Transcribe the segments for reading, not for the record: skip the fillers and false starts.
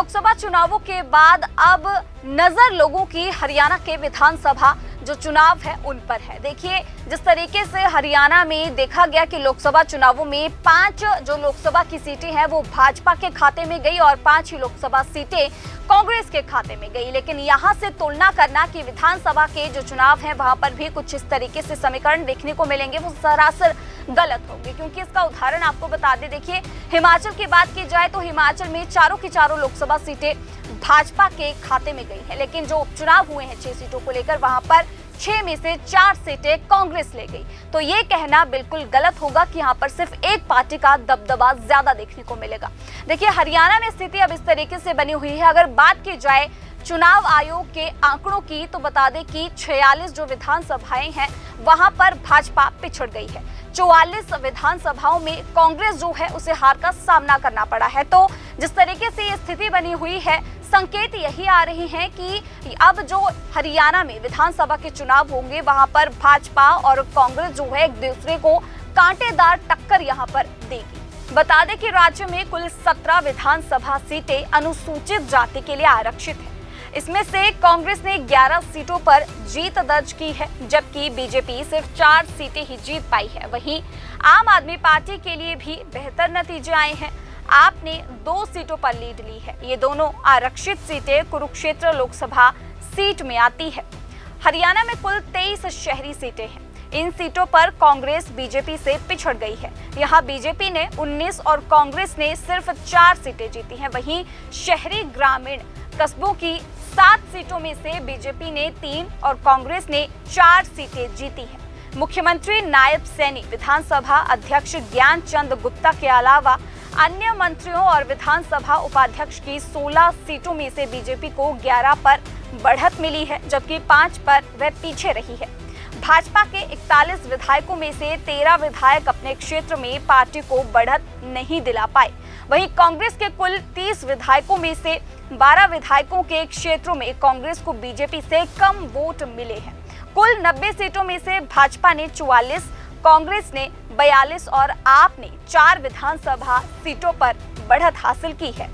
लोकसभा चुनावों के बाद अब नजर लोगों की हरियाणा के विधानसभा जो चुनाव है उन पर है। देखिए, जिस तरीके से हरियाणा में देखा गया कि लोकसभा चुनावों में 5 जो लोकसभा की सीटें हैं वो भाजपा के खाते में गई और 5 ही लोकसभा सीटें कांग्रेस के खाते में गई। लेकिन यहां से तुलना करना कि विधानसभा के जो चुनाव हैं वहां पर भी कुछ इस तरीके से समीकरण देखने को मिलेंगे, वो सरासर गलत होंगे। क्योंकि इसका उदाहरण आपको बता दें, देखिए हिमाचल की बात की जाए तो हिमाचल में चारों की चारों लोकसभा सीटें भाजपा के खाते में गई है। लेकिन जो उपचुनाव हुए हैं 6 सीटों को लेकर, वहां पर 6 में से 4 सीटें कांग्रेस ले गई। तो ये कहना बिल्कुल गलत होगा कि यहाँ पर सिर्फ एक पार्टी का दबदबा ज्यादा देखने को मिलेगा। देखिए, हरियाणा में स्थिति अब इस तरीके से बनी हुई है। अगर बात की जाए चुनाव आयोग के आंकड़ों की तो बता दें कि 46 जो विधानसभाएं हैं वहां पर भाजपा पिछड़ गई है। 44 विधानसभाओं में कांग्रेस जो है उसे हार का सामना करना पड़ा है। तो जिस तरीके से ये स्थिति बनी हुई है, संकेत यही आ रहे हैं कि अब जो हरियाणा में विधानसभा के चुनाव होंगे वहां पर भाजपा और कांग्रेस जो है एक दूसरे को कांटेदार टक्कर यहां पर देगी। बता दें कि राज्य में कुल 17 विधानसभा सीटें अनुसूचित जाति के लिए आरक्षित है। इसमें से कांग्रेस ने 11 सीटों पर जीत दर्ज की है, जबकि बीजेपी सिर्फ 4 सीटें ही जीत पाई है। वहीं आम आदमी पार्टी के लिए भी बेहतर नतीजे आए हैं। आपने 2 सीटों पर लीड ली है। ये दोनों आरक्षित सीटें कुरुक्षेत्र लोकसभा सीट में आती है। हरियाणा में कुल 23 शहरी सीटें हैं। इन सीटों पर कांग्रेस बीजेपी से पिछड़ गई है। यहाँ बीजेपी ने 19 और कांग्रेस ने सिर्फ 4 सीटें जीती हैं। वहीं शहरी ग्रामीण कस्बों की 7 सीटों में से बीजेपी ने 3 और कांग्रेस ने 4 सीटें जीती हैं। मुख्यमंत्री नायब सैनी विधानसभा अध्यक्ष ज्ञान चंद गुप्ता के अलावा अन्य मंत्रियों और विधानसभा उपाध्यक्ष की 16 सीटों में से बीजेपी को 11 पर बढ़त मिली है, जबकि 5 पर वह पीछे रही है। भाजपा के 41 विधायकों में से 13 विधायक अपने क्षेत्र में पार्टी को बढ़त नहीं दिला पाए। वहीं कांग्रेस के कुल 30 विधायकों में से 12 विधायकों के क्षेत्रों में कांग्रेस को बीजेपी से कम वोट मिले हैं। कुल 90 सीटों में से भाजपा ने 44, कांग्रेस ने 42 और आप ने 4 विधानसभा सीटों पर बढ़त हासिल की है।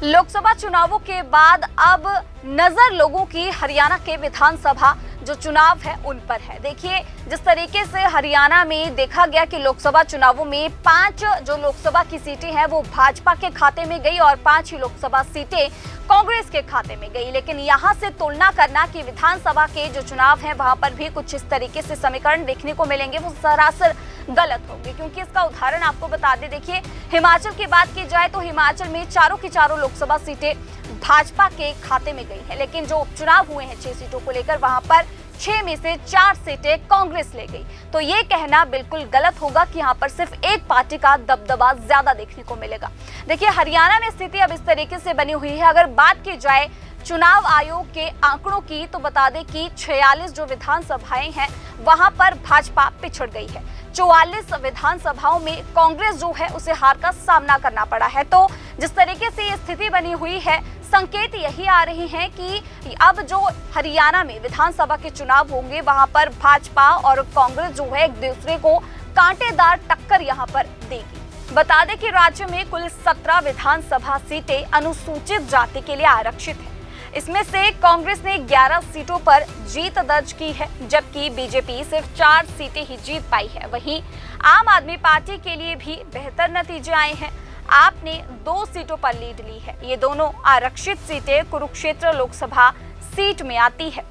लोकसभा चुनावों के बाद अब नजर लोगों की हरियाणा के विधानसभा जो चुनाव है उन पर है। देखिए, जिस तरीके से हरियाणा में देखा गया कि लोकसभा चुनावों में 5 जो लोकसभा की सीटें हैं वो भाजपा के खाते में गई और 5 ही लोकसभा सीटें कांग्रेस के खाते में गई। लेकिन यहां से तुलना करना कि विधानसभा के जो चुनाव हैं वहां पर भी कुछ इस तरीके से समीकरण देखने को मिलेंगे, वो सरासर गलत होंगे। क्योंकि इसका उदाहरण आपको बता दें, देखिए हिमाचल की बात की जाए तो हिमाचल में चारों की चारों लोकसभा सीटें भाजपा के खाते में गई है। लेकिन जो उपचुनाव हुए हैं 6 सीटों को लेकर, वहां पर 6 में से 4 सीटें कांग्रेस ले गई। तो ये कहना बिल्कुल गलत होगा कि यहाँ पर सिर्फ एक पार्टी का दबदबा ज्यादा देखने को मिलेगा। देखिए, हरियाणा में स्थिति अब इस तरीके से बनी हुई है। अगर बात की जाए चुनाव आयोग के आंकड़ों की तो बता दें कि 46 जो विधानसभाएं हैं वहां पर भाजपा पिछड़ गई है। 44 विधानसभाओं में कांग्रेस जो है उसे हार का सामना करना पड़ा है। तो जिस तरीके से ये स्थिति बनी हुई है, संकेत यही आ रहे हैं कि अब जो हरियाणा में विधानसभा के चुनाव होंगे वहां पर भाजपा और कांग्रेस जो है एक दूसरे को कांटेदार टक्कर यहां पर देगी। बता दें कि राज्य में कुल 17 विधानसभा सीटें अनुसूचित जाति के लिए आरक्षित है। इसमें से कांग्रेस ने 11 सीटों पर जीत दर्ज की है, जबकि बीजेपी सिर्फ 4 सीटें ही जीत पाई है। वहीं आम आदमी पार्टी के लिए भी बेहतर नतीजे आए हैं। आपने 2 सीटों पर लीड ली है। ये दोनों आरक्षित सीटें कुरुक्षेत्र लोकसभा सीट में आती है।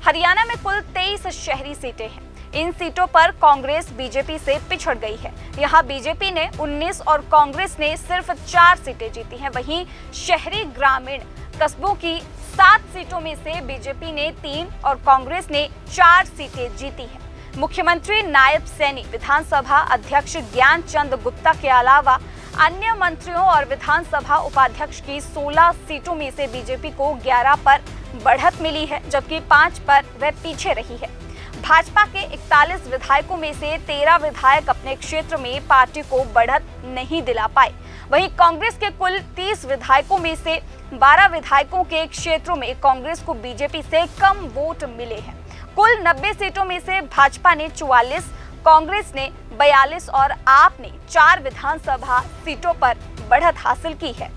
हरियाणा में कुल 23 शहरी सीटें हैं। इन सीटों पर कांग्रेस बीजेपी से पिछड़ गई है। यहाँ बीजेपी ने 19 और कांग्रेस ने सिर्फ 4 सीटें जीती हैं। वहीं शहरी ग्रामीण कस्बों की 7 सीटों में से बीजेपी ने 3 और कांग्रेस ने 4 सीटें जीती हैं। मुख्यमंत्री नायब सैनी विधानसभा अध्यक्ष ज्ञान चंद गुप्ता के अलावा अन्य मंत्रियों और विधानसभा उपाध्यक्ष की 16 सीटों में से बीजेपी को 11 पर बढ़त मिली है, जबकि 5 पर वह पीछे रही है। भाजपा के 41 विधायकों में से 13 विधायक अपने क्षेत्र में पार्टी को बढ़त नहीं दिला पाए। वहीं कांग्रेस के कुल 30 विधायकों में से 12 विधायकों के क्षेत्रों में कांग्रेस को बीजेपी से कम वोट मिले हैं। कुल 90 सीटों में से भाजपा ने 44, कांग्रेस ने 42 और आप ने 4 विधानसभा सीटों पर बढ़त हासिल की है।